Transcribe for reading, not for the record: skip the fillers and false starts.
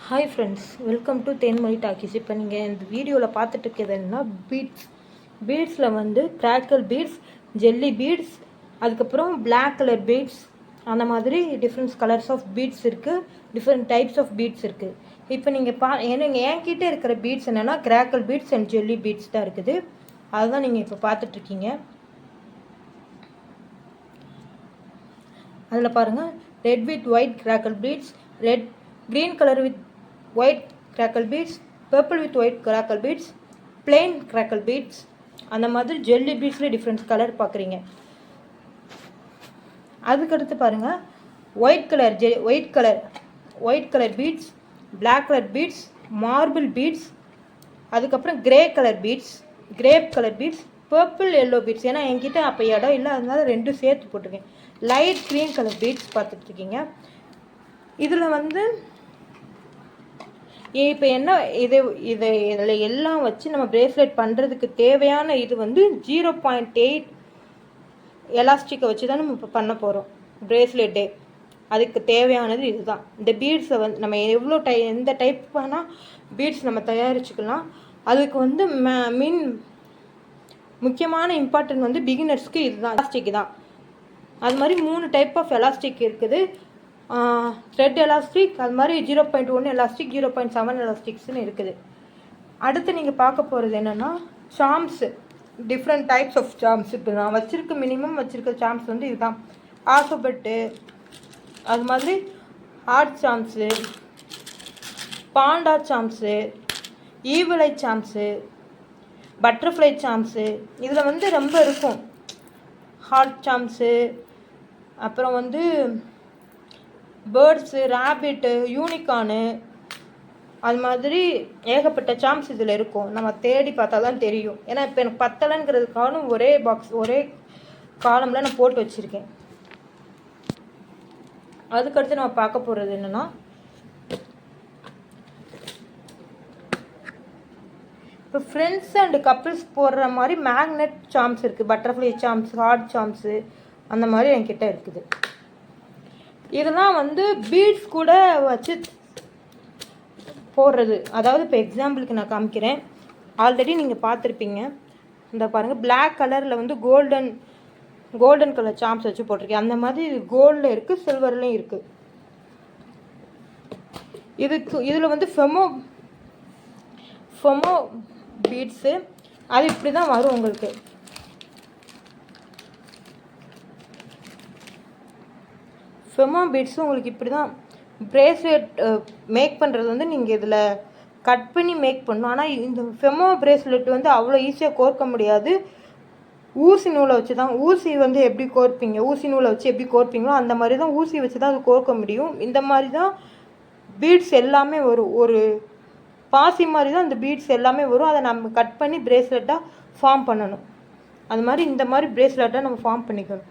Hi friends, welcome to Thenmozhi talkies. இப்போ நீங்கள் இந்த வீடியோவில் பார்த்துட்டு இருக்கிறது என்னன்னா பீட்ஸில் வந்து கிராக்கல் பீட்ஸ், ஜெல்லி பீட்ஸ், அதுக்கப்புறம் பிளாக் கலர் பீட்ஸ், அந்த மாதிரி டிஃப்ரெண்ட் கலர்ஸ் ஆஃப் பீட்ஸ் இருக்குது, டிஃப்ரெண்ட் டைப்ஸ் ஆஃப் பீட்ஸ் இருக்குது. இப்போ நீங்கள் என்கிட்ட இருக்கிற பீட்ஸ் என்னென்னா crackle beads and jelly beads தான் இருக்குது. அதுதான் நீங்கள் இப்போ பார்த்துட்ருக்கீங்க. அதில் பாருங்கள், red with white crackle beads, green color with white crackle beads, purple with white crackle beads, plain crackle beads, அந்த மாதிரி ஜெல்லி பீட்ஸில் டிஃப்ரெண்ட் கலர் பார்க்குறீங்க. அதுக்கடுத்து பாருங்கள், white colour beads, black colour beads, marble beads, அதுக்கப்புறம் grape colour beads, purple yellow beads. ஏன்னா என்கிட்ட அப்போ இடம் இல்லை, அதனால ரெண்டும் சேர்த்து போட்டிருக்கேன். லைட் க்ரீன் கலர் பீட்ஸ் பார்த்துட்ருக்கீங்க. இதில் வந்து இப்போ என்ன இதில் எல்லாம் வச்சு நம்ம பிரேஸ்லெட் பண்ணுறதுக்கு தேவையான இது வந்து 0.8 எலாஸ்டிக்கை வச்சு தான் நம்ம இப்போ பண்ண போகிறோம் பிரேஸ்லெட்டே. அதுக்கு தேவையானது இதுதான். இந்த பீட்ஸை வந்து நம்ம எந்த டைப் வேணால் பீட்ஸ் நம்ம தயாரிச்சுக்கலாம். அதுக்கு வந்து முக்கியமான இம்பார்ட்டன்ட் வந்து பிகினர்ஸ்க்கு இதுதான், எலாஸ்டிக் தான். அது மாதிரி 3 டைப் ஆஃப் எலாஸ்டிக் இருக்குது. த்ரெட் எலாஸ்டிக், அது மாதிரி 0.1 எலாஸ்டிக், 0.7 எலாஸ்டிக்ஸ்னு இருக்குது. அடுத்து நீங்கள் பார்க்க போகிறது என்னென்னா charms, different types of charms. இப்போ நான் மினிமம் வச்சுருக்க சாம்ஸ் வந்து இதுதான். ஆல்ஃபபெட்டு, அது மாதிரி heart charms, panda charms, evil eye charms, butterfly charms. இதில் வந்து ரொம்ப இருக்கும். ஹார்ட் சாம்ஸு, அப்புறம் வந்து பேர்ட்ஸு, ரேபிட்டு, யூனிகார்னு, அது மாதிரி ஏகப்பட்ட சாம்ஸ் இதில் இருக்கும். நம்ம தேடி பார்த்தா தான் தெரியும். ஏன்னா இப்போ எனக்கு பத்தலைங்கிறதுக்கான ஒரே காலமில் நான் போட்டு வச்சுருக்கேன். அதுக்கடுத்து நம்ம பார்க்க போகிறது என்னென்னா, இப்போ ஃப்ரெண்ட்ஸ் அண்டு கப்பிள்ஸ் போடுற மாதிரி மேக்னெட் சாம்ஸ் இருக்குது. பட்டர்ஃப்ளை சாம்ஸ், ஹார்ட் சாம்ஸு, அந்த மாதிரி என்கிட்ட இருக்குது. இதெல்லாம் வந்து பீட்ஸ் கூட வச்சு போடுறது. அதாவது இப்போ எக்ஸாம்பிளுக்கு நான் காமிக்கிறேன். ஆல்ரெடி நீங்கள் பார்த்துருப்பீங்க. இந்த பாருங்கள், பிளாக் கலரில் வந்து கோல்டன் கலர் சாம்ஸ் வச்சு போட்டிருக்கேன். அந்த மாதிரி கோல்டில் இருக்குது, சில்வர்லேயும் இருக்குது. இதில் வந்து ஃபெமோ பீட்ஸு, அது இப்படி தான் வரும் உங்களுக்கு. ஃபெமோ பீட்ஸும் உங்களுக்கு இப்படி தான். பிரேஸ்லெட் மேக் பண்ணுறது வந்து நீங்கள் இதில் கட் பண்ணி மேக் பண்ணணும். ஆனால் இந்த ஃபெமோ பிரேஸ்லெட் வந்து அவ்வளோ ஈஸியாக கோர்க்க முடியாது. ஊசி நூலை வச்சு தான், ஊசி வந்து எப்படி கோர்ப்பீங்க, ஊசி நூலை வச்சு எப்படி கோர்ப்பீங்களோ அந்த மாதிரி தான் ஊசி வச்சு தான் அது கோர்க்க முடியும். இந்த மாதிரி தான் பீட்ஸ் எல்லாமே வரும். ஒரு பாசி மாதிரி தான் இந்த பீட்ஸ் எல்லாமே வரும். அதை நம்ம கட் பண்ணி பிரேஸ்லெட்டாக ஃபார்ம் பண்ணணும். அது மாதிரி இந்த மாதிரி பிரேஸ்லெட்டாக நம்ம ஃபார்ம் பண்ணிக்கணும்.